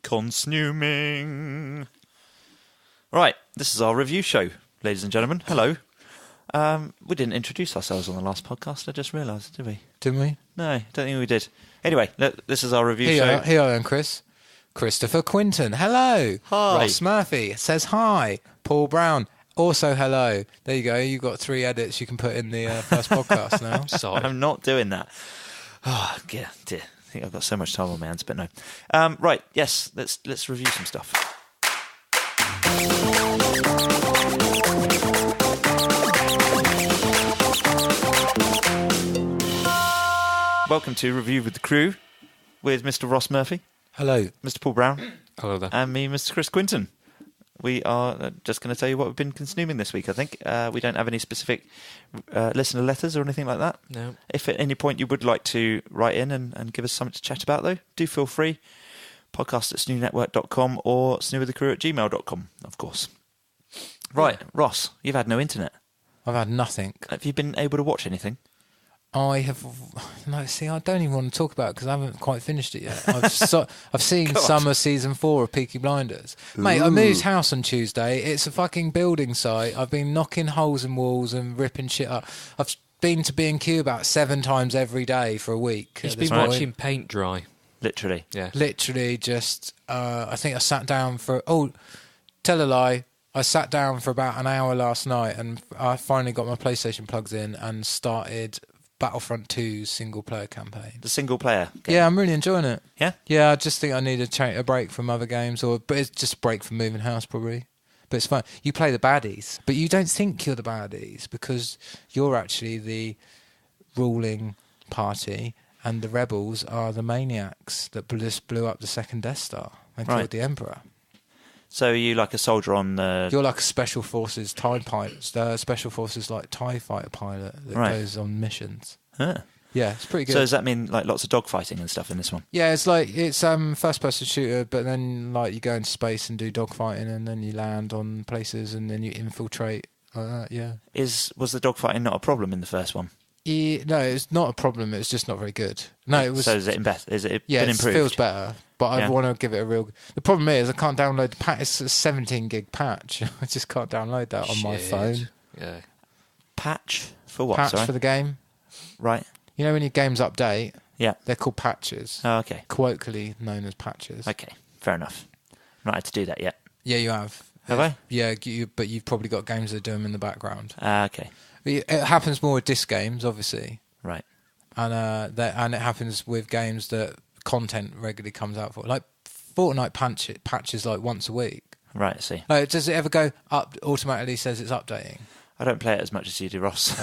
Consuming. Right, this is our review show, ladies and gentlemen. Hello. We didn't introduce ourselves on the last podcast, I just realised, did we? Didn't we? No, I don't think we did. Anyway, this is our review show. Here I am, Chris. Christopher Quinton, hello. Hi. Ross Murphy says hi. Paul Brown, also hello. There you go. You've got 3 edits you can put in the first podcast now. Sorry. I'm not doing that. Oh, dear. I think I've got so much time on my hands, but no. Right, yes, let's review some stuff. Welcome to Review with the Crew with Mr. Ross Murphy. Hello. Mr. Paul Brown. Hello there. And me, Mr. Chris Quinton. We are just going to tell you what we've been consuming this week, I think. We don't have any specific listener letters or anything like that. No. If at any point you would like to write in and give us something to chat about, though, do feel free. Podcast@snoonetwork.com or snoothethecrew@gmail.com, of course. Right, yeah. Ross, you've had no internet. I've had nothing. Have you been able to watch anything? I have. No, see, I don't even want to talk about it because I haven't quite finished it yet. I've seen summer season 4 of Peaky Blinders. Ooh. Mate, I moved house on Tuesday. It's a fucking building site. I've been knocking holes in walls and ripping shit up. I've been to B&Q about 7 times every day for a week. He's been watching paint dry. Literally. Yeah. Literally just, I think I sat down for, tell a lie. I sat down for about an hour last night and I finally got my PlayStation plugs in and started Battlefront 2's single-player campaign. The single-player game? Yeah, I'm really enjoying it. Yeah? Yeah, I just think I need a break from other games, but it's just a break from moving house, probably. But it's fun. You play the baddies, but you don't think you're the baddies because you're actually the ruling party and the rebels are the maniacs that just blew up the second Death Star and killed the Emperor. So are you like a soldier on the... You're like a Special Forces TIE pilot, Special Forces like TIE fighter pilot that goes on missions. Huh. Yeah, it's pretty good. So does that mean like lots of dogfighting and stuff in this one? Yeah, it's first person shooter, but then like you go into space and do dogfighting, and then you land on places, and then you infiltrate like that. Yeah. Was the dogfighting not a problem in the first one? Yeah, no, it's not a problem. It's just not very good. No, it was. So is it been improved? It feels better, but I want to give it a real. The problem is I can't download the patch. It's a 17 gig patch. I just can't download that on my phone. Yeah. Patch for what? Patch for the game. Right. You know when your games update? Yeah. They're called patches. Oh, okay. Colloquially known as patches. Okay, fair enough. Not had to do that yet. Yeah, you have. Have I? Yeah, but you've probably got games that do them in the background. Okay. It happens more with disc games, obviously. Right. And it happens with games that content regularly comes out for. Like Fortnite patches like once a week. Right, I see. Like, does it ever go up, automatically says it's updating? I don't play it as much as you do, Ross.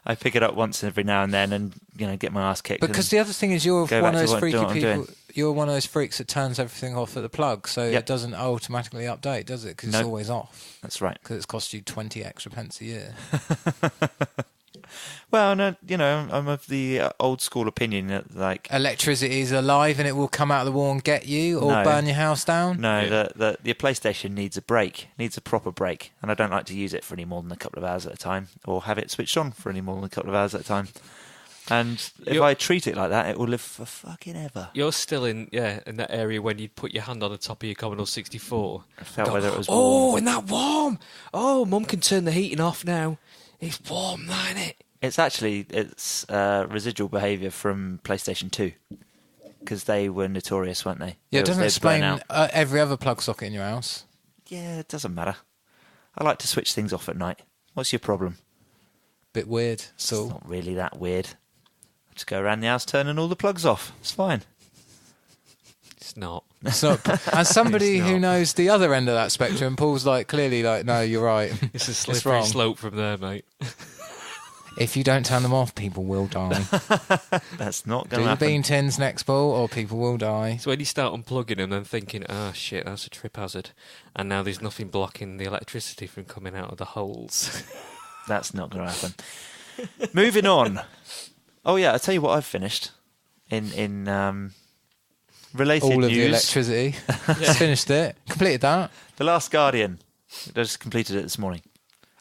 I pick it up once every now and then and get my ass kicked. Because the other thing is you're one of those freaky people. You're one of those freaks that turns everything off at the plug, so it doesn't automatically update, does it? Because it's always off. That's right. Because it's cost you 20 extra pence a year. Well, no, I'm of the old school opinion that electricity is alive and it will come out of the wall and get you or burn your house down. No, your PlayStation needs a break, needs a proper break, and I don't like to use it for any more than a couple of hours at a time, or have it switched on for any more than a couple of hours at a time. And if I treat it like that, it will live for fucking ever. You're still in that area when you put your hand on the top of your Commodore 64. I felt whether it was warm. Oh, isn't that warm? Oh, Mum can turn the heating off now. It's warm now, isn't it? It's residual behaviour from PlayStation 2. Because they were notorious, weren't they? Yeah, it doesn't explain every other plug socket in your house. Yeah, it doesn't matter. I like to switch things off at night. What's your problem? Bit weird, so. It's not really that weird. I just go around the house turning all the plugs off. It's fine. It's not. It's not. As somebody who knows the other end of that spectrum, Paul's clearly no, you're right. It's a slippery slope from there, mate. If you don't turn them off, people will die. That's not going to happen. Do the bean tins next, Paul, or people will die. So when you start unplugging them and thinking, shit, that's a trip hazard, and now there's nothing blocking the electricity from coming out of the holes. That's not going to happen. Moving on. Oh yeah, I'll tell you what I've finished in related all of news. The electricity. Finished it. Completed that. The Last Guardian. I just completed it this morning.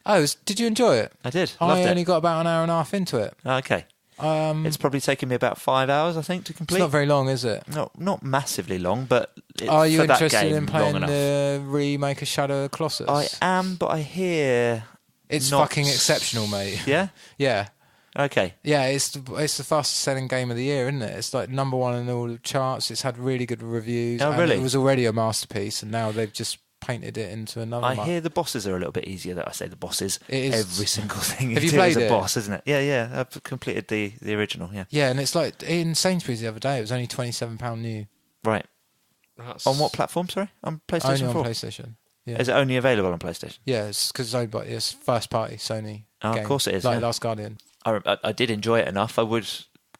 Oh, did you enjoy it? I did. I only got about an hour and a half into it. Okay. It's probably taken me about 5 hours, I think, to complete. It's not very long, is it? Not massively long, but Are you for that interested game, in playing long enough. the remake of Shadow of the Colossus? I am, but I hear it's not- fucking exceptional, mate. Yeah? Yeah. Okay. Yeah, it's the fastest selling game of the year, isn't it? It's like number one in all the charts. It's had really good reviews. Oh, and really? It was already a masterpiece, and now they've just painted it into another. I hear the bosses are a little bit easier. That I say the bosses. It is. Every single thing Have you you do played is a it? boss, isn't it? Yeah. I've completed the original. Yeah. Yeah, and it's like in Sainsbury's the other day. It was only £27 new. Right. That's... On what platform? Sorry, on PlayStation Only 4. on PlayStation. Yeah. Is it only available on PlayStation? Yeah, it's because it's owned by it's first party Sony. Oh, game, of course it is. Like Yeah. Last Guardian. I did enjoy it enough. I would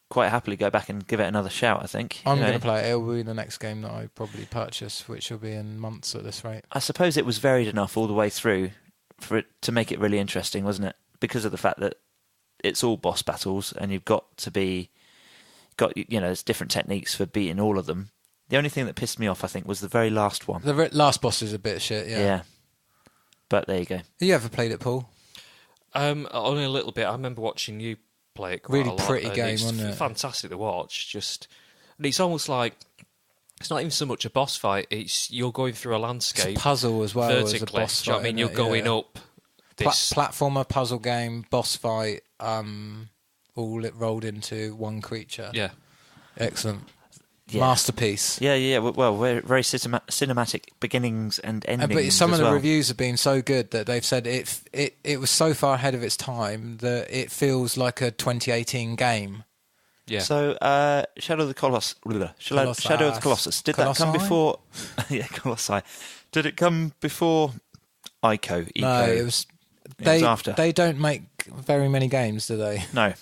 quite happily go back and give it another shout. I think. I'm You know, going to play it. It'll be the next game that I probably purchase, which will be in months at this rate. I suppose it was varied enough all the way through for it to make it really interesting, wasn't it? Because of the fact that it's all boss battles, and you've got there's different techniques for beating all of them. The only thing that pissed me off, I think, was the very last one. The last boss is a bit of shit. Yeah. But there you go. Have you ever played it, Paul? Only a little bit. I remember watching you play it quite Really a lot. pretty and game, it's wasn't it? Fantastic to watch. And it's almost like it's not even so much a boss fight. It's you're going through a landscape. It's a puzzle as well as a vertically. boss Do you know fight. what I mean? You're isn't it? going Yeah. up this. Platformer, puzzle game, boss fight, all it rolled into one creature. Yeah. Excellent. Yeah. Masterpiece. Yeah. Well, we're very cinematic beginnings and endings. But some as of the well. reviews have been so good that they've said it was so far ahead of its time that it feels like a 2018 game. Yeah. So, Shadow of the Colossus. Shadow of the Colossus. Did that come Colossi? before? Yeah, Colossi. Did it come before Ico? No, it was. It was after. They don't make very many games, do they? No.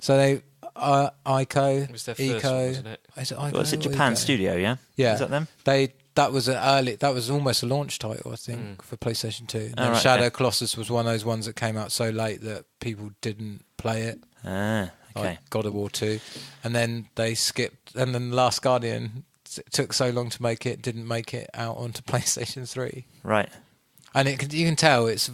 So they Ico, It was their first Eco. one, wasn't it? Is it Ico Well, it's a or Japan Eco? studio, yeah? Yeah. Is that them? That was almost a launch title, I think, for PlayStation 2. And Oh, then right, Shadow okay. Colossus was one of those ones that came out so late that people didn't play it. Ah, okay. Like God of War 2. And then they skipped, and then Last Guardian took so long to make it, didn't make it out onto PlayStation 3. Right. And you can tell it's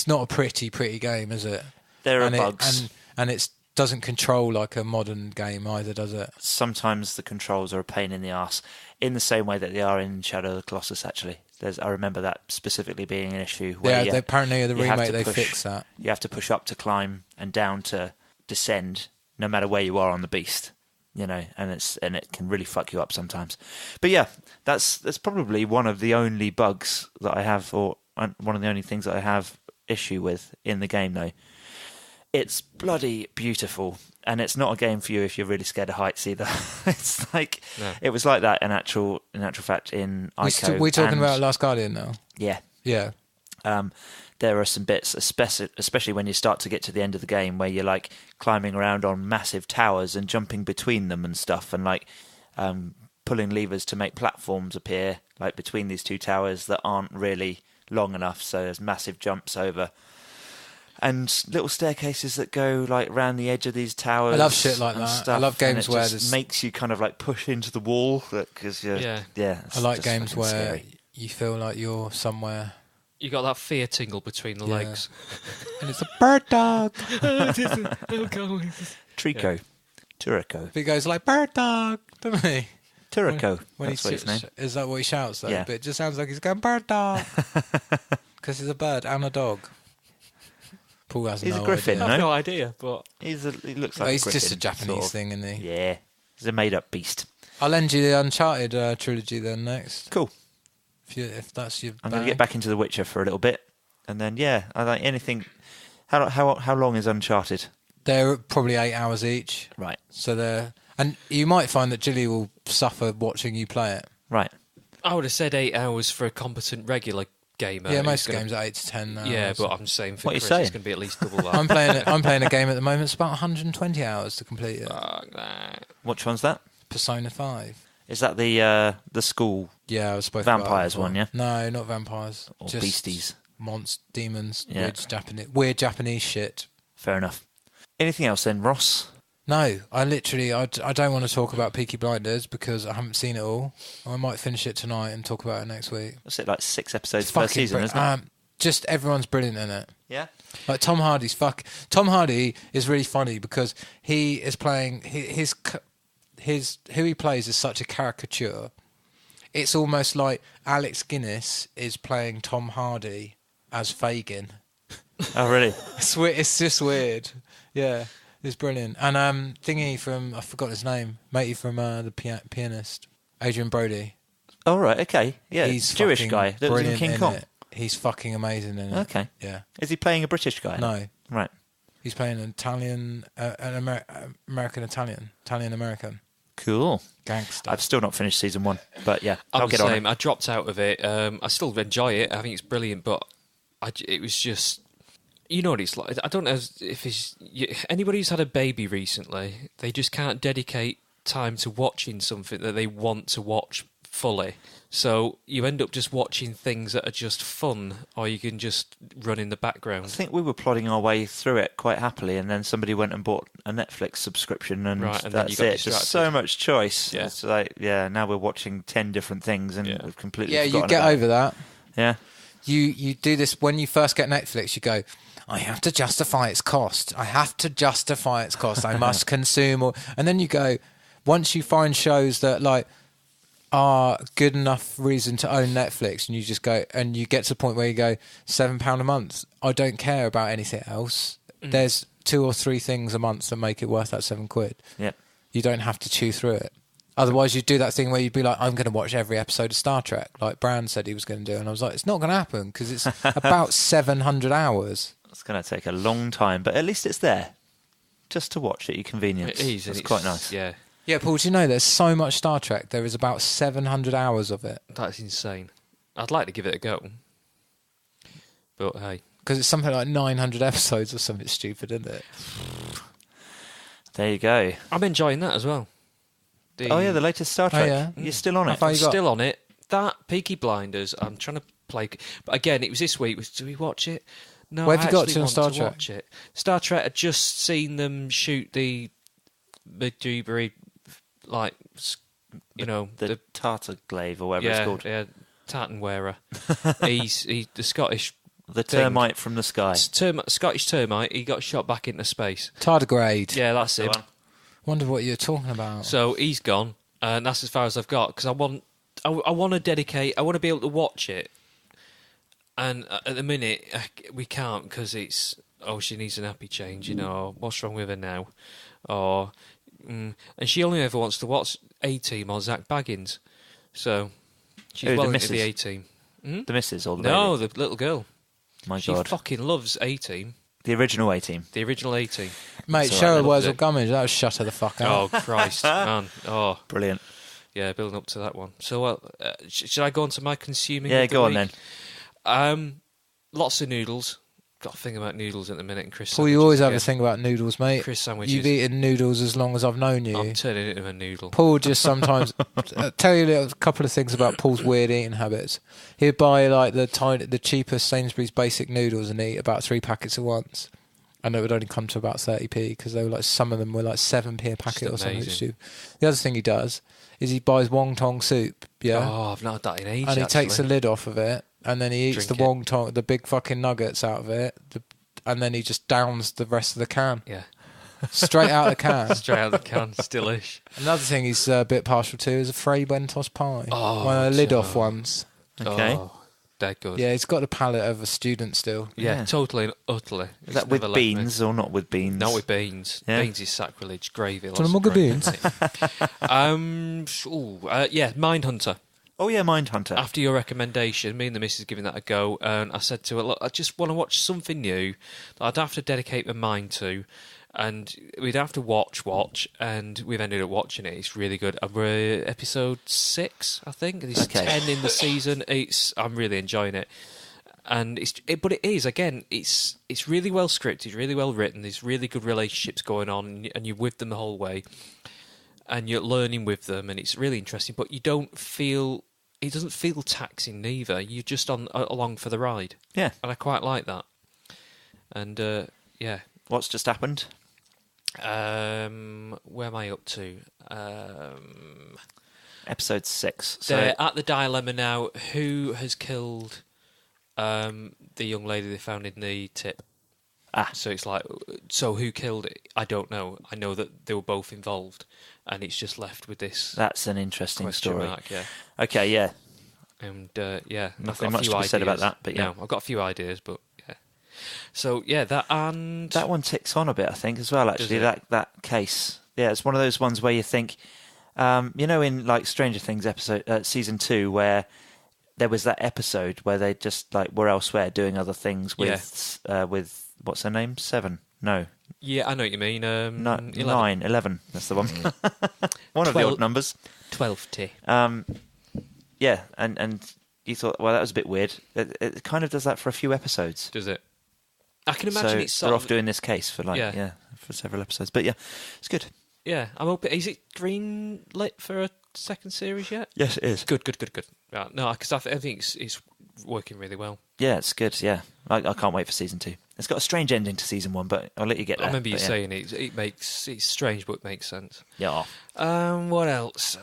not a pretty game, is it? There are and bugs. And it doesn't control like a modern game either, does it? Sometimes the controls are a pain in the arse, in the same way that they are in Shadow of the Colossus, actually. I remember that specifically being an issue. Where Yeah, apparently the you have remake to they push- fixed that. You have to push up to climb and down to descend, no matter where you are on the beast. You know, and it can really fuck you up sometimes. But yeah, that's probably one of the only bugs that I have, or one of the only things that I have issue with in the game, though. It's bloody beautiful, and it's not a game for you if you're really scared of heights either. It's like It was like that in actual fact in Ico. We're talking and- about Last Guardian now. Yeah. Yeah. There are some bits, especially when you start to get to the end of the game, where you're like climbing around on massive towers and jumping between them and stuff, and like pulling levers to make platforms appear like between these two towers that aren't really long enough. So there's massive jumps over, and little staircases that go like around the edge of these towers. I love shit like and that. stuff, I love and games it where just there's- makes you kind of like push into the wall because Yeah. it's I like just games fucking where scary. you feel like you're somewhere. You got that fear tingle between the Yeah. legs. And it's a bird dog. Trico, Turrico, He goes like bird dog, doesn't he? Turrico. When That's he what his name. is that what he shouts though? Yeah. But it just sounds like he's going bird dog because he's a bird and a dog. Paul has He's a no griffin, I idea. have No? no idea, but He looks Well, like he's a just a griffin, Japanese sort of. thing, isn't he? Yeah, he's a made-up beast. I'll lend you the Uncharted trilogy then next. Cool. If that's your I'm going to bag. get back into The Witcher for a little bit, and then I like anything. How long is Uncharted? They're probably 8 hours each. Right. So and you might find that Gilly will suffer watching you play it. Right. I would have said 8 hours for a competent regular gamer. Yeah, who's most gonna- games are 8 to 10 now. Yeah, but I'm saying for What are you Chris, saying? it's going to be at least double that. I'm playing a game at the moment. It's about 120 hours to complete it. Fuck that. Which one's that? Persona 5. Is that the school Yeah, I was supposed Vampires to one, yeah? No, not vampires. or Just beasties? demons, Yeah. weird Japanese shit. Fair enough. Anything else then, Ross? No, I don't want to talk about Peaky Blinders because I haven't seen it all. I might finish it tonight and talk about it next week. What's it like 6 episodes It's per fucking season, isn't it? just everyone's brilliant in it. Yeah. Like Tom Hardy is really funny because he is playing his who he plays is such a caricature. It's almost like Alex Guinness is playing Tom Hardy as Fagin. Oh, really? It's just weird. Yeah, it's brilliant. And thingy from, I forgot his name, matey from the pianist, Adrian Brody. Oh, right, okay. Yeah, He's Jewish guy that was in brilliant King Kong. it. He's fucking amazing in it. Okay. Yeah. Is he playing a British guy? No. Right. He's playing an Italian, Italian-American Cool. gangster. I've still not finished season 1, but yeah, I'm I'll the get on same. it. I dropped out of it. I still enjoy it. I think it's brilliant, but it was just... You know what it's like. I don't know if anybody who's had a baby recently, they just can't dedicate time to watching something that they want to watch fully. So you end up just watching things that are just fun, or you can just run in the I background. think we were plodding our way through it quite happily, and then somebody went and bought a Netflix subscription, and, Right, and then that's you got it. distracted. Just so much choice. Yeah. It's like, now we're watching 10 different things, and we've completely Yeah, you forgotten get about over that. Yeah. You do this when you first get Netflix. You go, I have to justify its cost. I must consume. And then you go, once you find shows that like are good enough reason to own Netflix, and you just go, and you get to the point where you go, £7 a month. I don't care about anything else. There's 2 or 3 things a month that make it worth that £7. Yep. You don't have to chew through it. Otherwise, you'd do that thing where you'd be like, I'm going to watch every episode of Star Trek, like Brand said he was going to do. And I was like, it's not going to happen because it's about 700 hours. It's going to take a long time, but at least it's there. Just to watch at your convenience. It is. It's quite nice. Yeah. Yeah, Paul, do you know there's so much Star Trek? There is about 700 hours of it. That's insane. I'd like to give it a go. But hey. Because it's something like 900 episodes or something stupid, isn't it? There you go. I'm enjoying that as well. The latest Star Trek. yeah? You're still on it. How far I'm you got? still on it. That Peaky Blinders, I'm trying to play... But again, it was this week. Do we watch it? No, Where have I you got actually to on want Star to Trek? watch it. Star Trek, I'd just seen them shoot the Dewberry, like, The Tartarglaive or whatever it's called. Yeah, tartan wearer. He's the Scottish... The termite from the sky. Scottish termite, he got shot back into space. Tardigrade. Yeah, that's the him. one. Wonder what you're talking about. So he's gone, and that's as far as I've got, because I want to dedicate, I want to be able to watch it. And at the minute, we can't, because it's, she needs an nappy change, or what's wrong with her now? Or, and she only ever wants to watch A-Team or Zach Baggins. So, she's Who, well the into the missus? A-Team. The missus or the No, baby? the little girl. My She God. fucking loves A-Team. The original A-Team. The original A-Team. Mate, It's all right, Cheryl loves Wurzel it. Gummidge, that would shut her the fuck up. Oh, Christ, man. Oh, Brilliant. yeah, building up to that one. So, should I go on to my consuming? Yeah, of the go on week? then. Lots of noodles. Got a thing about noodles at the minute, and Chris. Paul, you always have sandwiches a thing about noodles, mate. Chris sandwiches. You've eaten noodles as long as I've known you. I'm turning into a noodle. Paul just sometimes tell you a couple of things about Paul's weird eating habits. He'd buy like the cheapest Sainsbury's basic noodles and eat about 3 packets at once, and it would only come to about 30p because they were like, some of them were like 7p a packet or Just something amazing. stupid. The other thing he does is he buys wonton soup, yeah, Oh, I've not had that in ages. and he takes the actually. lid off of it, and then he eats Drink the it. wonton, the big fucking nuggets out of it, and then he just downs the rest of the can Yeah, straight out of the can. straight out of the can, stillish. Another thing he's a bit partial to is a Frey Bentos pie. Oh, one of the lid Joe. off ones. Okay. Oh, they're good. Yeah, he's got the palate of a student still. Yeah, Yeah. totally and utterly. Is It's that with never left me. beans or not with beans? Not with beans. Yeah. Beans is sacrilege. Gravy. Do you lots want a of mug of gravy. Yeah, Mindhunter. Oh, yeah, Mindhunter. After your recommendation, me and the missus giving that a go, and I said to her, look, I just want to watch something new that I'd have to dedicate my mind to, and we'd have to watch, and we've ended up watching it. It's really good. We're episode 6, I think. There's Okay. 10 in the season. I'm really enjoying it. And but it is, again, it's really well scripted, really well written. There's really good relationships going on, and you're with them the whole way, and you're learning with them, and it's really interesting. But it doesn't feel taxing neither. You're just along for the ride. Yeah. And I quite like that. And yeah, What's just happened? where am I up to? Episode 6. So They're at the dilemma now. Who has killed the young lady they found in the tip. Ah. So it's like, so who killed it? I don't know. I know that they were both involved, and it's just left with this That's an interesting question story. mark. Yeah. Okay, yeah. And yeah, Nothing much to be said about that, but yeah. No, I've got a few ideas, but yeah. So yeah, that one ticks on a bit, I think, as well. Actually, that case, yeah, it's one of those ones where you think, in like Stranger Things season 2, where there was that episode where they just like were elsewhere doing other things with what's her name? 7? No. Yeah, I know what you mean. 9, 11. That's the one. One of the odd numbers. 12T. Yeah, and you thought, well, that was a bit weird. It kind of does that for a few episodes. Does it? I can imagine it's sort they're of off doing this case for for several episodes. But yeah, it's good. Yeah, I'm hoping. Is it green lit for a second series yet? Yes, it is. Good. Right, no, because I think it's working really well. Yeah, it's good. Yeah, I can't wait for season 2. It's got a strange ending to season 1, but I'll let you get there. I remember you saying it's strange, but it makes sense. Yeah. What else?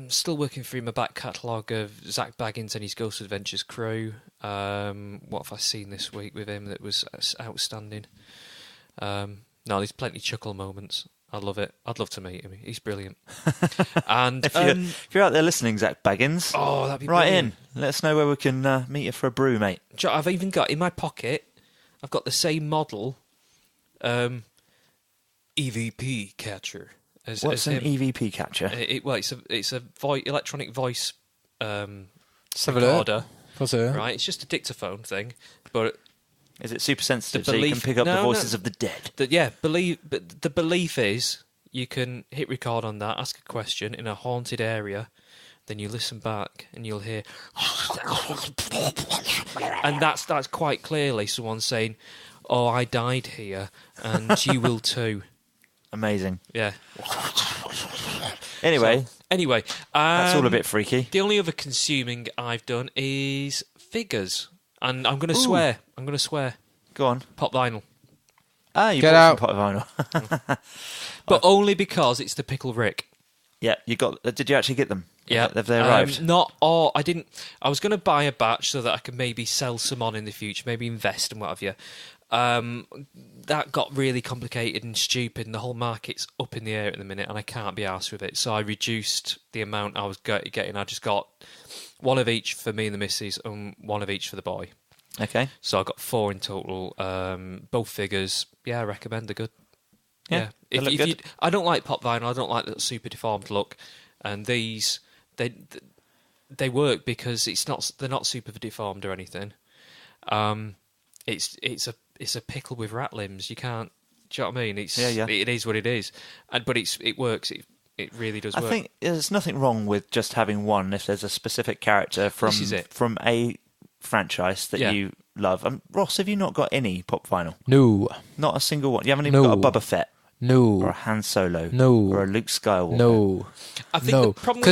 Still working through my back catalogue of Zach Baggins and his Ghost Adventures crew. What have I seen this week with him that was outstanding? No, there's plenty of chuckle moments. I love it. I'd love to meet him. He's brilliant. And if you're out there listening, Zach Baggins, that'd be right brilliant. in. Let us know where we can meet you for a brew, mate. I've even got in my pocket. I've got the same model, EVP catcher. What's an EVP catcher? It's a electronic voice recorder. Right, it's just a dictaphone thing, but is it super sensitive so you can pick up the voices of the dead? But the belief is you can hit record on that, ask a question in a haunted area, then you listen back and you'll hear, and that's quite clearly someone saying, "Oh, I died here, and you will too." Amazing. Yeah. Anyway, that's all a bit freaky. The only other consuming I've done is figures, and I'm going to swear. Go on. Pop vinyl. You Get bought out. some pot vinyl. But only because it's the Pickle Rick. Yeah, you got. Did you actually get them? Yeah, have they arrived? I didn't. I was going to buy a batch so that I could maybe sell some on in the future, maybe invest and what have you. That got really complicated and stupid, and the whole market's up in the air at the minute, and I can't be arsed with it. So I reduced the amount I was getting. I just got one of each for me and the missus, and one of each for the boy. Okay. So I got 4 in total. Both figures. Yeah, I recommend. They're good. Yeah. If you, I don't like pop vinyl. I don't like that super deformed look. And these, they work because they're not super deformed or anything. It's a pickle with rat limbs. You can't. Do you know what I mean? It is what it is. But it works. It really does work. I think there's nothing wrong with just having one if there's a specific character from a franchise that you love. Ross, have you not got any pop vinyl? No. Not a single one. You haven't even got a Boba Fett? No. Or a Han Solo? No. Or a Luke Skywalker? No. I think the problem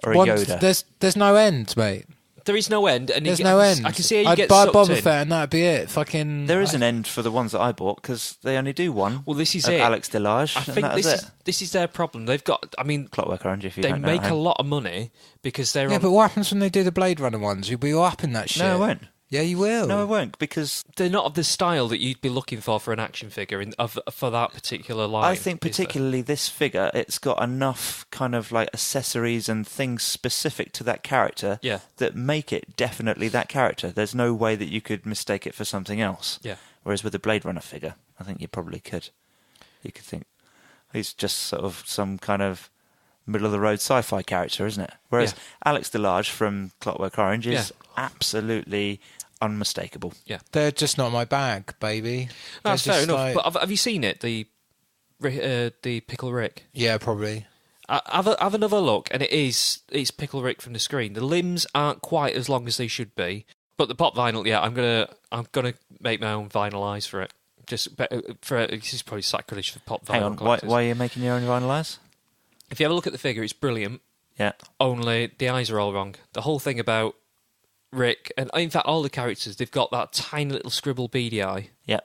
or a Yoda. There's no end, mate. There is no end. And there's no end. I can see how you I'd get buy sucked Boba in. Fett and that'd be it. Fucking. There is an end for the ones that I bought because they only do one. Well, this is of it. Alex Delage. I think this is their problem. They've got. I mean, Clockwork Orange. If you they don't know make that. a lot of money because they're. Yeah, but what happens when they do the Blade Runner ones? You'll be all up in that shit. No, I won't. Yeah, you will. No, I won't because they're not of the style that you'd be looking for an action figure for that particular line. I think particularly this figure, it's got enough kind of like accessories and things specific to that character that make it definitely that character. There's no way that you could mistake it for something else. Yeah. Whereas with the Blade Runner figure, I think you probably could. You could think he's just sort of some kind of middle-of-the-road sci-fi character, isn't it? Whereas Alex Delage from Clockwork Orange is absolutely unmistakable. Yeah, they're just not my bag, baby. That's fair enough. But have you seen it? The Pickle Rick. Yeah, probably. Have another look, and it's Pickle Rick from the screen. The limbs aren't quite as long as they should be, but the pop vinyl. Yeah, I'm gonna make my own vinyl eyes for it. Just for this is probably sacrilege for pop vinyl. Hang on, why are you making your own vinyl eyes? If you have a look at the figure, it's brilliant. Yeah. Only the eyes are all wrong. The whole thing about Rick, and in fact all the characters, they've got that tiny little scribble beady eye. Yeah.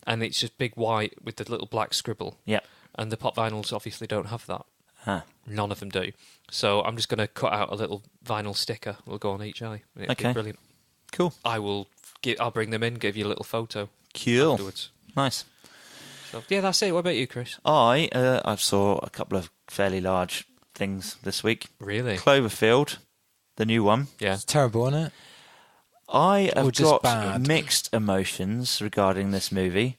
And it's just big white with the little black scribble. Yeah. And the pop vinyls obviously don't have that. Huh. None of them do. So I'm just going to cut out a little vinyl sticker. We'll go on each eye. It'll be brilliant. Cool. I will I'll bring them in, give you a little photo Cool. afterwards. Nice. So, yeah, that's it. What about you, Chris? I saw a couple of fairly large things this week. Really? Cloverfield, the new one. Yeah. It's terrible, isn't it? I Or have just got bad? mixed emotions regarding this movie,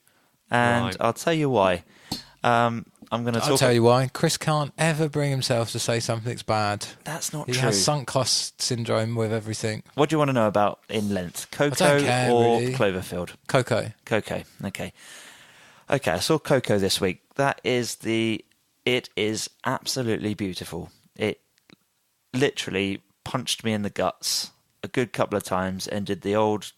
and Right. I'll tell you why. I'm going to talk. I'll tell you why. Chris can't ever bring himself to say something's bad. That's not He true. has sunk cost syndrome with everything. What do you want to know about in length? Coco care, or really. Cloverfield? Coco. Coco. Okay. I saw Coco this week. It is absolutely beautiful. It literally punched me in the guts a good couple of times and did the old,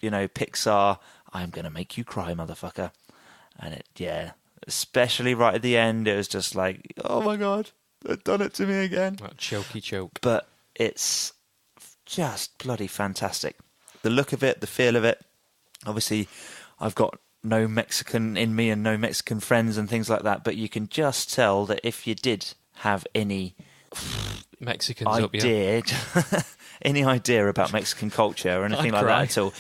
Pixar, I'm going to make you cry, motherfucker. And especially right at the end, it was just like, oh my God, they've done it to me again. That choky choke. But it's just bloody fantastic. The look of it, the feel of it. Obviously, I've got no Mexican in me and no Mexican friends and things like that, but you can just tell that if you did have any Mexicans up, yeah. idea, any idea about Mexican culture or anything like that at all,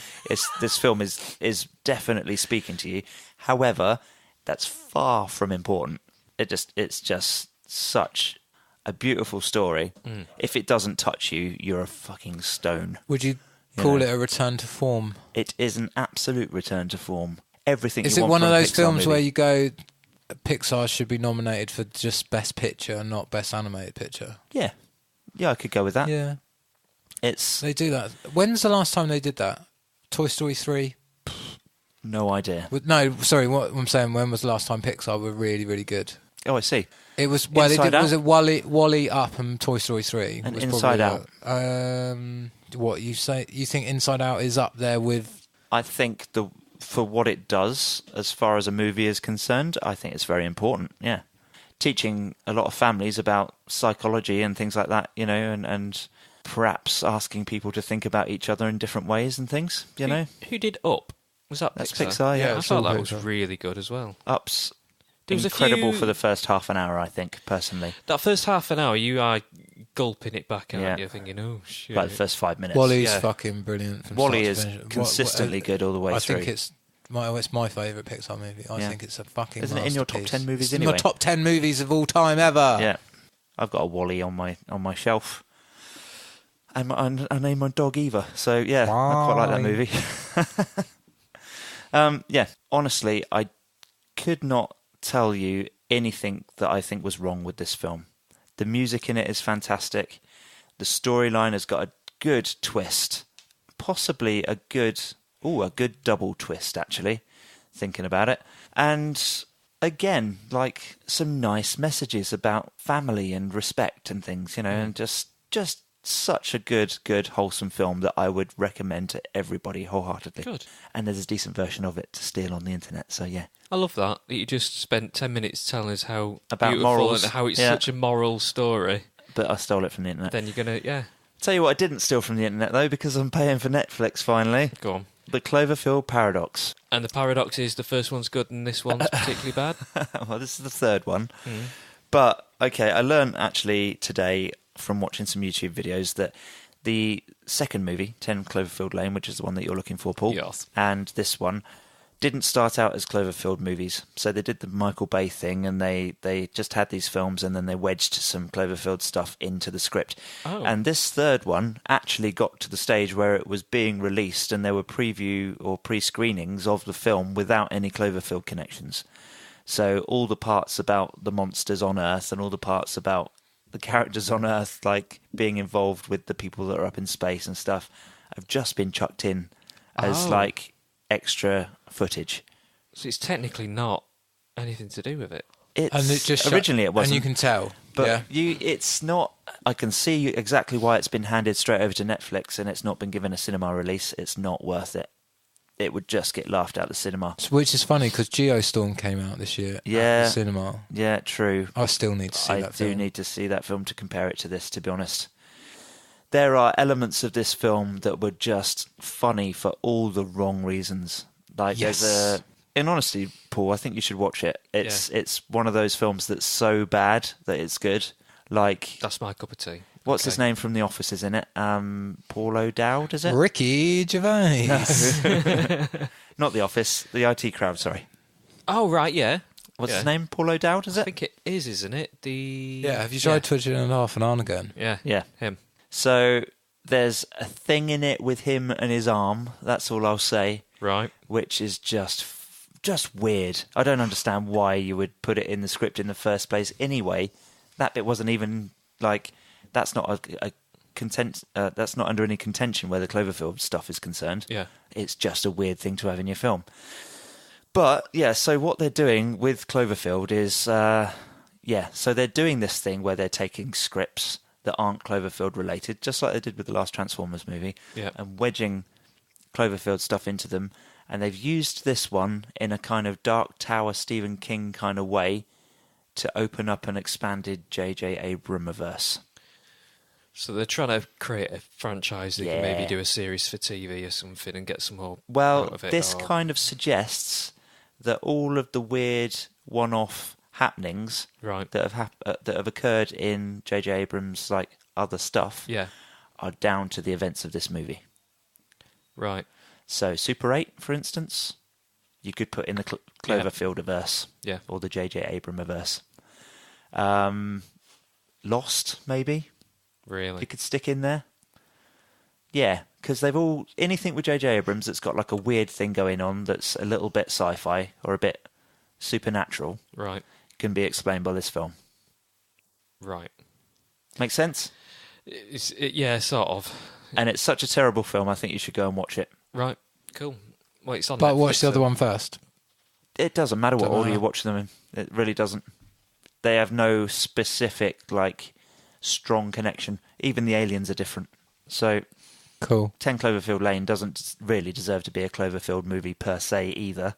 this film is definitely speaking to you. However, that's far from important. It's just such a beautiful story. If it doesn't touch you, you're a fucking stone. Would you call it a return to form? It is an absolute return to form. Everything. Is you it want one of from a those Pixar films movie. where you go, Pixar should be nominated for just Best Picture and not Best Animated Picture? Yeah, I could go with that. Yeah, It's they do that. When's the last time they did that? Toy Story 3? no idea. No, sorry, what I'm saying, when was the last time Pixar were really, really good? Oh, I see. It was, well, Inside was Out? it Wall-E Up and Toy Story 3? And was Inside probably, what, you think Inside Out is up there with... I think for what it does, as far as a movie is concerned, I think it's very important. Yeah, teaching a lot of families about psychology and things like that, and perhaps asking people to think about each other in different ways and things. Who did Up? Was that That's Pixar? Pixar. Yeah, I it's thought all that was Pixar. really good as well. Up's There was a incredible few- for the first half an hour. I think personally, That first half an hour, you are gulping it back, aren't Yeah. you? Thinking, oh, shit. like the first 5 minutes. Wall-E's yeah. fucking brilliant. From Wall-E start is to finish. consistently good all the way I through. think it's my favourite Pixar movie. I Yeah. think it's a fucking Isn't it in your top masterpiece. 10 movies It's in anyway? my top 10 movies of all time ever. Yeah, I've got a Wall-E on my shelf, and I named my dog Eva. So yeah, I quite like that movie. Honestly, I could not tell you anything that I think was wrong with this film. The music in it is fantastic. The storyline has got a good twist, possibly a good double twist actually, thinking about it. And again, like some nice messages about family and respect and things, and just such a good wholesome film that I would recommend to everybody wholeheartedly. Good. And there's a decent version of it to steal on the internet, so yeah. I love that you just spent 10 minutes telling us how About beautiful morals. and how it's Yeah. such a moral story. But I stole it from the internet. Then you're going to, Tell you what I didn't steal from the internet though, because I'm paying for Netflix finally. go on. The Cloverfield Paradox. And the paradox is the first one's good and this one's particularly bad. Well, this is the third one. But, okay, I learned actually today from watching some YouTube videos that the second movie, 10 Cloverfield Lane, which is the one that you're looking for, Paul, Yes. and this one, didn't start out as Cloverfield movies. So they did the Michael Bay thing, and they just had these films, and then they wedged some Cloverfield stuff into the script. Oh. And this third one actually got to the stage where it was being released, and there were preview or pre-screenings of the film without any Cloverfield connections. So all the parts about the monsters on Earth and all the parts about the characters on Earth, like being involved with the people that are up in space and stuff, have just been chucked in as like extra footage. So it's technically not anything to do with it. Originally it wasn't. And you can tell. But yeah. it's not. I can see exactly why it's been handed straight over to Netflix and it's not been given a cinema release. It's not worth it. It would just get laughed out of the cinema. Which is funny because Geostorm came out this year at Yeah. the cinema. Yeah, true. I still need to see I that do film. need to see that film to compare it to this, to be honest. There are elements of this film that were just funny for all the wrong reasons. Like Yes. in honesty, Paul, I think you should watch it. It's one of those films that's so bad that it's good. Like That's my cup of tea. What's his name from The Office is in it? Paul O'Dowd, is it? Ricky Gervais. Not The Office, the IT Crowd, sorry. Oh, right, yeah. What's his name? Paul O'Dowd, is it? I think it is, isn't it? Have you tried twitching it off and on again? Yeah, him. So there's a thing in it with him and his arm, that's all I'll say. Right. Which is just weird. I don't understand why you would put it in the script in the first place anyway. That bit wasn't even, like, that's not that's not under any contention where the Cloverfield stuff is concerned. Yeah. It's just a weird thing to have in your film. But, yeah, so what they're doing with Cloverfield is, so they're doing this thing where they're taking scripts that aren't Cloverfield related, just like they did with the last Transformers movie, and wedging Cloverfield stuff into them. And they've used this one in a kind of Dark Tower Stephen King kind of way to open up an expanded J.J. Abrams-verse. So they're trying to create a franchise that can maybe do a series for TV or something and get some more out of it. This kind of suggests that all of the weird one-off happenings that have occurred in J.J. Abrams' like other stuff are down to the events of this movie. Right. So Super 8, for instance, you could put in the Cloverfield-averse or the J.J. Abrams-averse. Lost, maybe. Really? You could stick in there. Yeah, because they've all... Anything with J.J. Abrams that's got like a weird thing going on that's a little bit sci-fi or a bit supernatural can be explained by this film. Right. Make sense? Yeah, sort of. And it's such a terrible film, I think you should go and watch it. Right, cool. Well, it's on But Netflix, watch the other one first. It doesn't matter what order you watch them in. It really doesn't. They have no specific, like, strong connection. Even the aliens are different. So, cool. 10 Cloverfield Lane doesn't really deserve to be a Cloverfield movie per se either.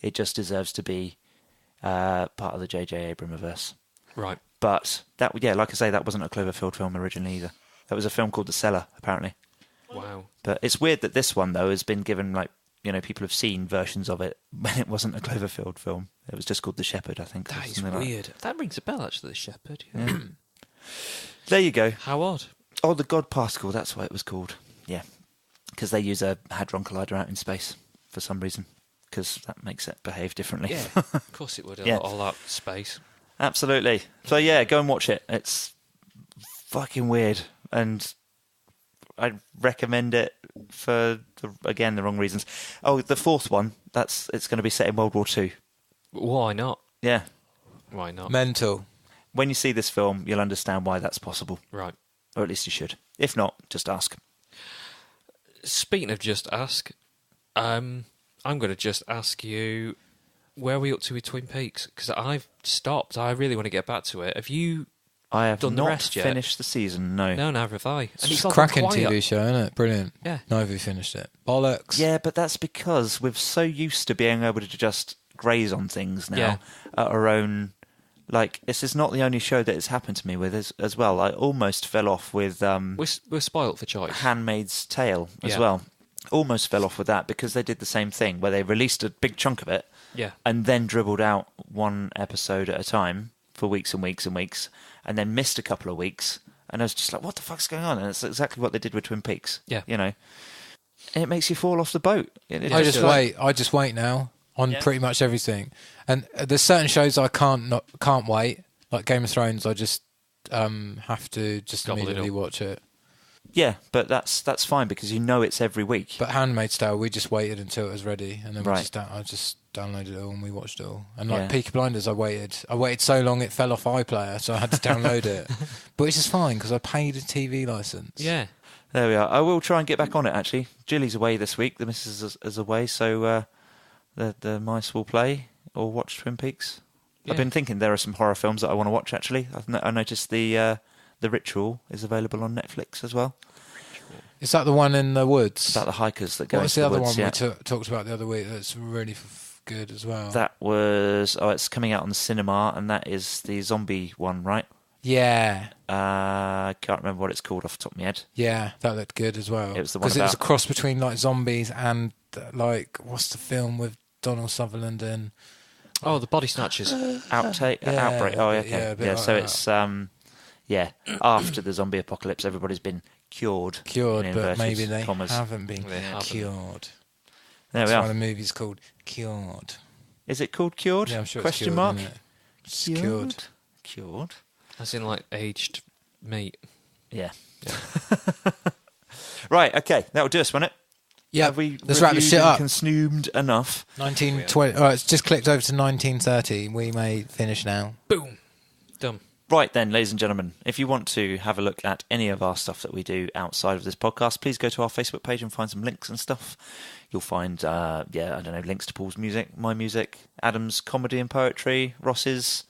It just deserves to be part of the J.J. Abrams-verse. Right. But, like I say, that wasn't a Cloverfield film originally either. That was a film called The Cellar, apparently. Wow. But it's weird that this one, though, has been given, like, people have seen versions of it when it wasn't a Cloverfield film. It was just called The Shepherd, I think. That is weird. That rings a bell, actually, The Shepherd. Yeah. There you go. How odd. Oh, the God Particle, that's what it was called. Yeah. Because they use a Hadron Collider out in space for some reason. Because that makes it behave differently. Yeah, of course it would. All that space. Absolutely. So, yeah, go and watch it. It's fucking weird. And I'd recommend it for, the wrong reasons. Oh, the fourth one, it's going to be set in World War II. Why not? Yeah. Why not? Mental. When you see this film, you'll understand why that's possible. Right. Or at least you should. If not, just ask. Speaking of just ask, I'm going to just ask you, where are we up to with Twin Peaks? Because I've stopped. I really want to get back to it. Have you I have done not the rest yet? finished the season, no. No, neither have I. And It's all a cracking quiet. TV show, isn't it? Brilliant. Yeah. Neither of you finished it. Bollocks. Yeah, but that's because we're so used to being able to just graze on things now at our own... Like, this is not the only show that it's happened to me with as well. I almost fell off with... We're spoilt for choice. Handmaid's Tale as well. Almost fell off with that because they did the same thing where they released a big chunk of it and then dribbled out one episode at a time for weeks and weeks and weeks and then missed a couple of weeks. And I was just like, what the fuck's going on? And it's exactly what they did with Twin Peaks. Yeah. And it makes you fall off the boat. I just wait now on pretty much everything. And there's certain shows I can't wait. Like Game of Thrones, I just have to just immediately watch it. Yeah, but that's fine because it's every week. But Handmaid's Tale, we just waited until it was ready, and then I just downloaded it all and we watched it all. And like Peaky Blinders, I waited so long it fell off iPlayer, so I had to download it. But it's just fine because I paid a TV license. Yeah. There we are. I will try and get back on it, actually. Julie's away this week. The missus is away, so the mice will play or watch Twin Peaks. Yeah. I've been thinking there are some horror films that I want to watch, actually. I noticed The Ritual is available on Netflix as well. Is that the one in the woods? About the hikers that go into the woods. What's the other one we talked about the other week that's really good as well? That was... it's coming out on the cinema, and that is the zombie one, right? Yeah. I can't remember what it's called off the top of my head. Yeah, that looked good as well. It was the one because it was a cross between like zombies and like what's the film with Donald Sutherland in? Oh, The Body Snatchers. Outbreak. Oh, okay. Yeah, so it's yeah, after the zombie apocalypse, everybody's been cured. Cured, in but inverted maybe they commas. haven't been They haven't. cured. There That's we why are. the movie's called Cured. Is it called cured? Yeah, I'm sure Question it's cured, mark? isn't it? It's cured. Cured. As in, like, aged meat. Yeah. Right, okay. That'll do us, won't it? Yeah, Have we let's wrap this reviewed shit and up. consumed enough? 1920. All right, it's just clicked over to 1930. We may finish now. Boom. Done. Right then, ladies and gentlemen, if you want to have a look at any of our stuff that we do outside of this podcast, please go to our Facebook page and find some links and stuff. You'll find, links to Paul's music, my music, Adam's comedy and poetry, Ross's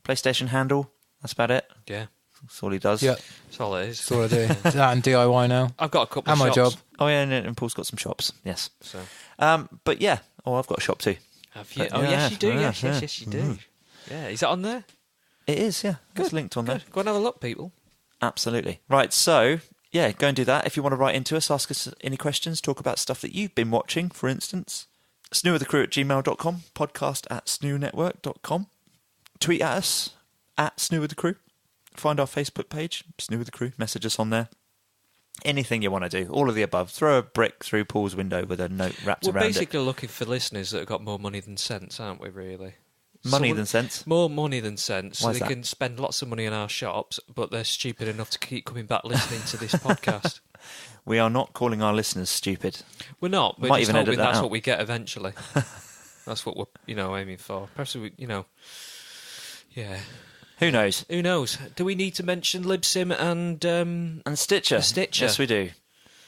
PlayStation handle. That's about it. Yeah. That's all he does. Yeah, That's all it is. that's all I do. That and DIY now. I've got a couple And of my shops. job. Oh, yeah, and Paul's got some shops. Yes. So. But yeah. Oh, I've got a shop too. Have you? But Oh, yeah, yes, you do. yeah, Yes, yeah. yes, you do. Yeah. Is that on there? It is, yeah. It's Good, linked on there. Go and have a look, people. Absolutely. Right, so, yeah, go and do that. If you want to write into us, ask us any questions, talk about stuff that you've been watching, for instance. snoothethecrew@gmail.com, podcast@snoonetwork.com. Tweet at us, @snoothethecrew. Find our Facebook page, Snoo with the Crew. Message us on there. Anything you want to do, all of the above. Throw a brick through Paul's window with a note wrapped We're around basically looking for listeners that have got more money than sense, aren't we, really? it. Money Someone- than sense. More money than sense. So Why is they that? can spend lots of money in our shops, but they're stupid enough to keep coming back listening to this podcast. We are not calling our listeners stupid. We're not. We're Might just even edit hoping that that's out. what we get eventually. That's what we're, aiming for. Perhaps we, yeah. Who knows? Who knows? Do we need to mention Libsyn and And Stitcher. Stitcher. Yes, we do.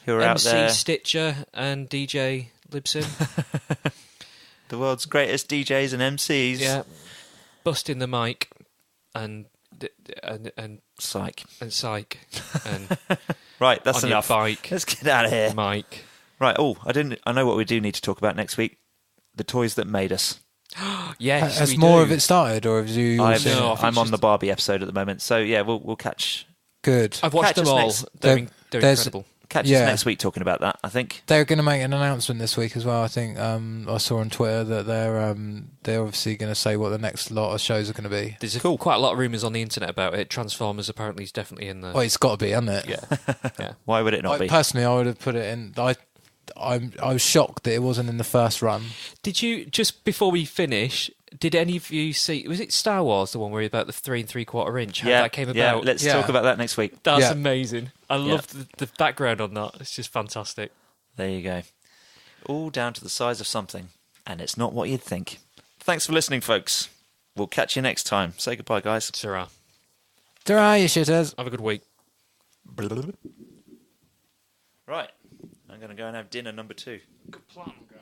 Who are out MC there. Stitcher and DJ Libsyn? The world's greatest DJs and MCs. Yeah, busting the mic and Psych. psych and Right, that's on enough. your bike, Let's get out of here. Mike. Right. Oh, I know what we do need to talk about next week. The toys that made us. Yes, Has we more do. of it started, or have you? all I'm, seen No, I it? think I'm it's on just- the Barbie episode at the moment. So yeah, we'll catch Good. I've watched Catch them us all. next- They're there's- incredible. us Yeah. next week talking about that. I think. They're going to make an announcement this week as well. I think I saw on Twitter that they're obviously going to say what the next lot of shows are going to be. There's quite a lot of rumours on the internet about it. Transformers apparently is definitely in there. Well, it's got to be, hasn't it? Yeah. Why would it not be? Personally, I would have put it in. I was shocked that it wasn't in the first run. Did you, just before we finish, did any of you see, was it Star Wars, the one where about the 3 3/4 inch, how that came yeah. about? Let's Yeah. talk about that next week. That's Yeah. amazing. I love the background on that. It's just fantastic. There you go. All down to the size of something, and it's not what you'd think. Thanks for listening, folks. We'll catch you next time. Say goodbye, guys. Ta-ra. Ta-ra, you shitters. Have a good week. Right. I'm going to go and have dinner number 2. Good plan, guys.